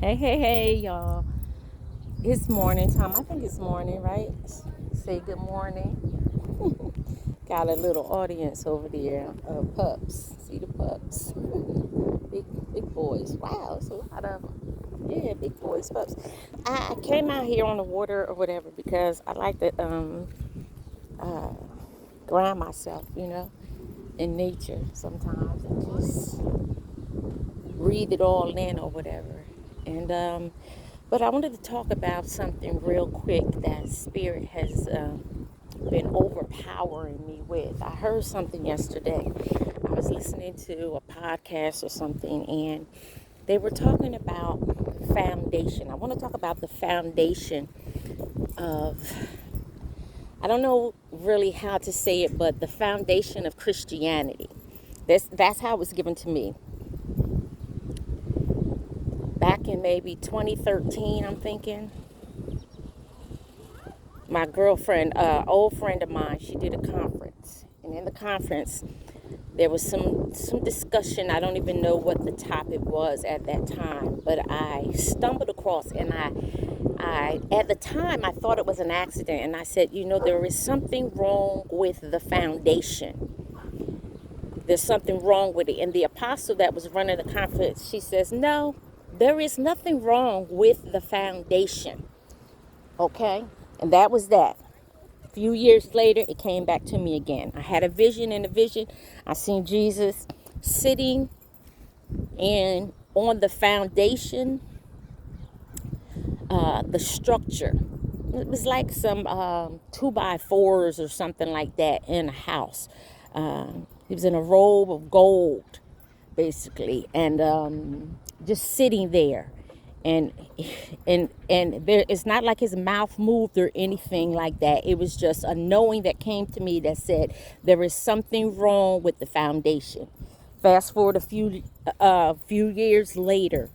Hey, y'all. It's morning time. I think it's morning, right? Say good morning. Got a little audience over there of pups. See the pups? Big boys. Wow, it's a lot of them. Yeah, big boys, pups. I came out here on the water or whatever because I like to uh, ground myself, in nature sometimes and just breathe it all in or whatever. And but I wanted to talk about something real quick that Spirit has been overpowering me with. I heard something yesterday. I was listening to a podcast or something, and they were talking about foundation. I want to talk about the foundation of, I don't know really how to say it, but the foundation of Christianity. That's how it was given to me back in maybe 2013. I'm thinking my girlfriend, old friend of mine, she did a conference, and in the conference there was some discussion. I don't even know what the topic was at that time, but I stumbled across, and I at the time I thought it was an accident, and I said, there is something wrong with the foundation. There's something wrong with it. And the apostle that was running the conference, she says, no, there is nothing wrong with the foundation. Okay? And that was that. A few years later, it came back to me again. I had a vision. In the vision, I seen Jesus sitting and on the foundation, the structure. It was like some 2x4s or something like that in a house. He was in a robe of gold, basically, and just sitting there. And there, it's not like his mouth moved or anything like that. It was just a knowing that came to me that said there is something wrong with the foundation. Fast forward a few years later,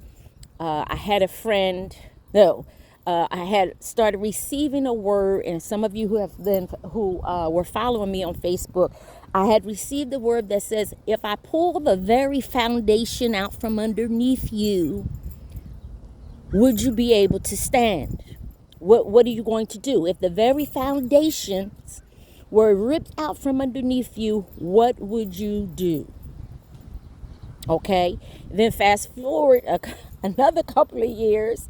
I had a friend. No, I had started receiving a word, and some of you who were following me on Facebook, I had received a word that says, "If I pull the very foundation out from underneath you, would you be able to stand? What are you going to do if the very foundations were ripped out from underneath you? What would you do?" Okay. Then fast forward another couple of years,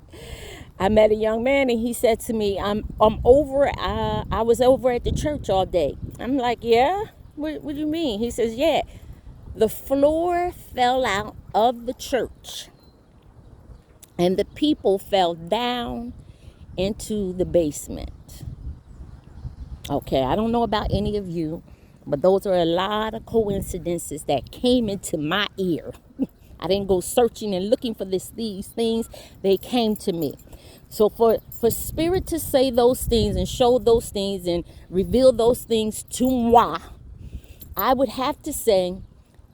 I met a young man, and he said to me, I'm over. I was over at the church all day." I'm like, "Yeah? What do you mean?" He says, "Yeah, the floor fell out of the church, and the people fell down into the basement." Okay, I don't know about any of you, but those are a lot of coincidences that came into my ear. I didn't go searching and looking for these things. They came to me. So for Spirit to say those things and show those things and reveal those things to moi, I would have to say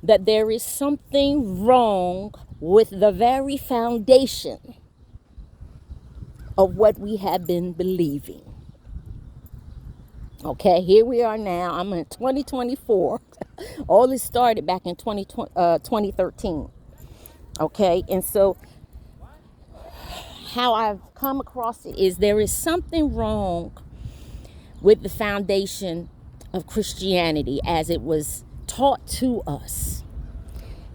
that there is something wrong with the very foundation of what we have been believing. Okay, here we are now. I'm in 2024. All this started back in 2013. Okay, and so how I've come across it is there is something wrong with the foundation of Christianity as it was taught to us.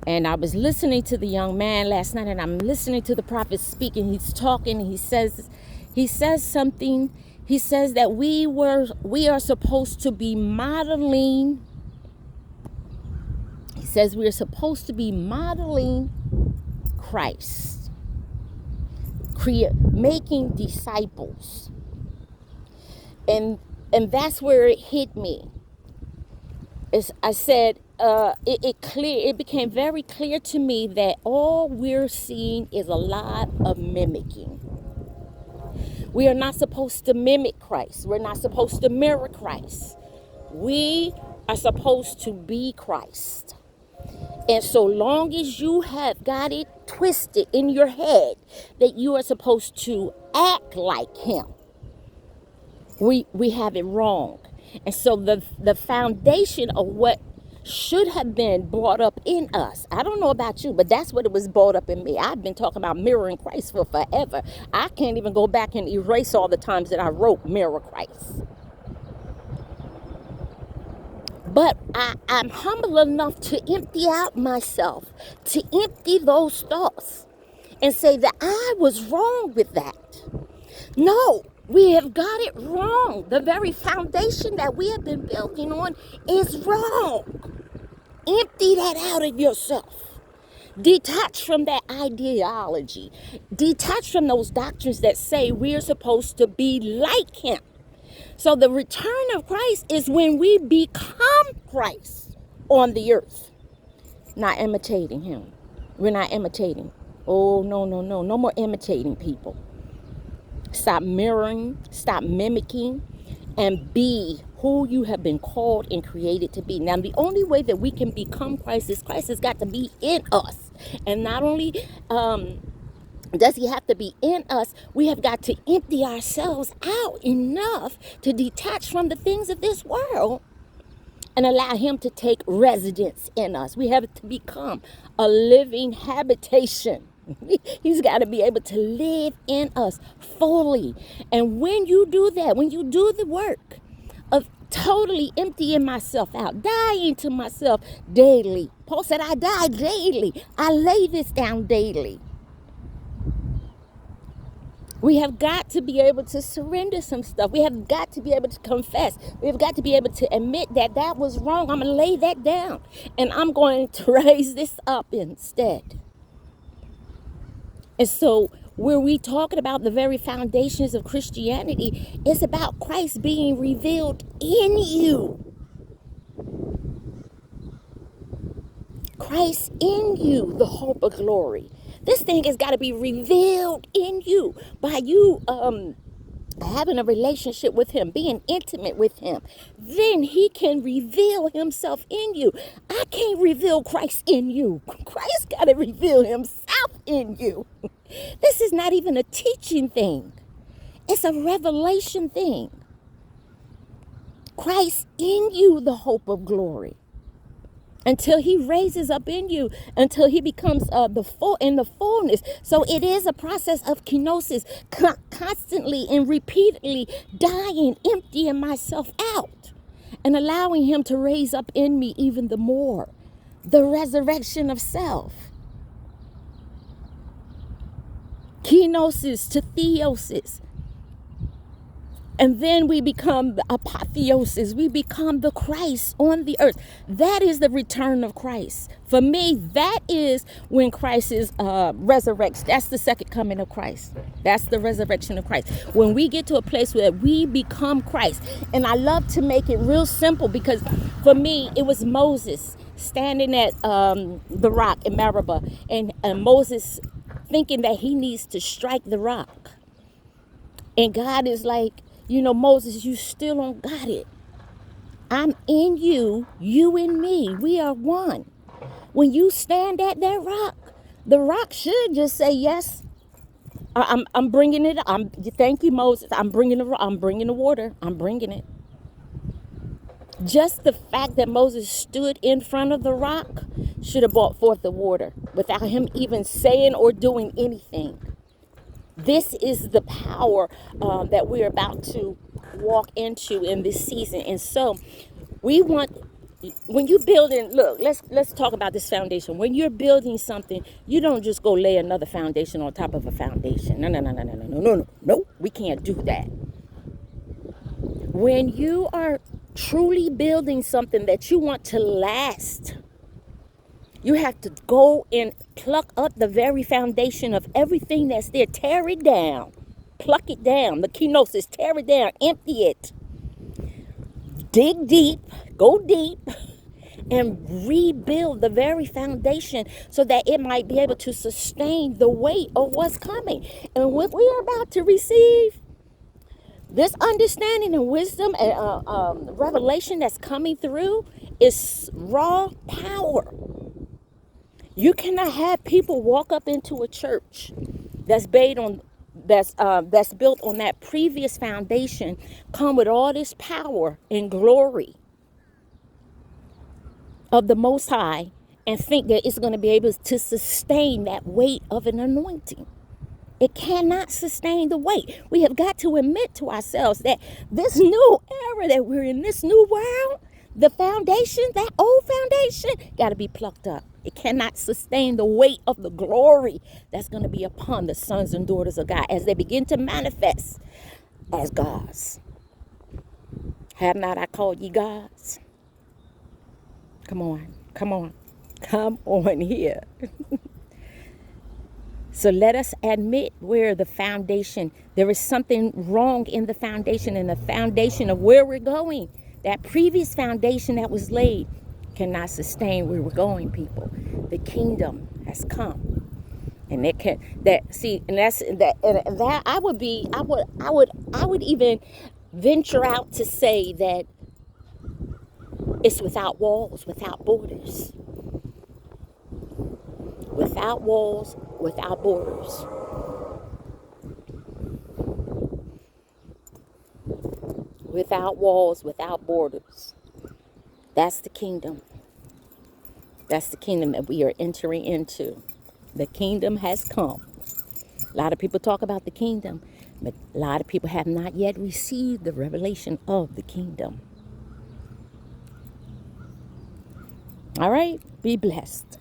And I was listening to the young man last night, and I'm listening to the prophet speaking. He's talking, and he says something. He says that we are supposed to be modeling. He says we are supposed to be modeling Christ, making disciples. And that's where it hit me. As I said, it became very clear to me that all we're seeing is a lot of mimicking. We are not supposed to mimic Christ. We're not supposed to mirror Christ. We are supposed to be Christ. And so long as you have got it twisted in your head that you are supposed to act like him, we have it wrong. And so the foundation of what should have been brought up in us. I don't know about you, but that's what it was brought up in me. I've been talking about mirroring Christ for forever. I can't even go back and erase all the times that I wrote mirror Christ. But I'm humble enough to empty out myself, to empty those thoughts and say that I was wrong with that. No, we have got it wrong. The very foundation that we have been building on is wrong. Empty that out of yourself. Detach from that ideology. Detach from those doctrines that say we're supposed to be like him. So the return of Christ is when we become Christ on the earth. Not imitating him. We're not imitating. Oh, no, no, no. No more imitating people. Stop mirroring, stop mimicking, and be who you have been called and created to be. Now, the only way that we can become Christ is Christ has got to be in us. And not only does he have to be in us, we have got to empty ourselves out enough to detach from the things of this world and allow him to take residence in us. We have to become a living habitation. He's got to be able to live in us fully. And when you do that, when you do the work of totally emptying myself out, dying to myself daily. Paul said, I die daily. I lay this down daily. We have got to be able to surrender some stuff. We have got to be able to confess. We have got to be able to admit that that was wrong. I'm going to lay that down. And I'm going to raise this up instead. And so where we talking about the very foundations of Christianity, it's about Christ being revealed in you. Christ in you, the hope of glory. This thing has got to be revealed in you by you having a relationship with him, being intimate with him. Then he can reveal himself in you. I can't reveal Christ in you. Christ got to reveal himself in you. This is not even a teaching thing. It's a revelation thing. Christ in you, the hope of glory. Until he raises up in you, until he becomes in the fullness. So it is a process of kenosis, constantly and repeatedly dying, emptying myself out, and allowing him to raise up in me even the more. The resurrection of self. Kenosis to theosis. And then we become the apotheosis. We become the Christ on the earth. That is the return of Christ. For me, that is when Christ is resurrects. That's the second coming of Christ. That's the resurrection of Christ. When we get to a place where we become Christ. And I love to make it real simple because for me, it was Moses standing at the rock in Meribah. And Moses thinking that he needs to strike the rock. And God is like, you know, Moses, you still don't got it. I'm in you, you in me. We are one. When you stand at that rock, the rock should just say, yes, I'm bringing it. Thank you, Moses. I'm bringing the water. I'm bringing it. Just the fact that Moses stood in front of the rock should have brought forth the water without him even saying or doing anything. This is the power that we're about to walk into in this season. And so we want, when you're building, look, let's talk about this foundation. When you're building something, you don't just go lay another foundation on top of a foundation. No, we can't do that. When you are truly building something that you want to last, you have to go and pluck up the very foundation of everything that's there. Tear it down. Pluck it down. The kenosis, tear it down. Empty it. Dig deep. Go deep. And rebuild the very foundation so that it might be able to sustain the weight of what's coming. And what we are about to receive, this understanding and wisdom and revelation that's coming through is raw power. You cannot have people walk up into a church that's built on that previous foundation, come with all this power and glory of the Most High and think that it's going to be able to sustain that weight of an anointing. It cannot sustain the weight. We have got to admit to ourselves that this new era that we're in, this new world, the foundation, that old foundation, got to be plucked up. It cannot sustain the weight of the glory that's going to be upon the sons and daughters of God as they begin to manifest as gods. Have not I called ye gods? Come on, come on, come on here. So let us admit where the foundation, there is something wrong in the foundation and the foundation of where we're going. That previous foundation that was laid cannot sustain where we're going, people. The kingdom has come. And it can, that, see, and that's, that I would even venture out to say that it's without walls, without borders. Without walls, without borders. Without walls, without borders. That's the kingdom. That's the kingdom that we are entering into. The kingdom has come. A lot of people talk about the kingdom, but a lot of people have not yet received the revelation of the kingdom. All right, be blessed.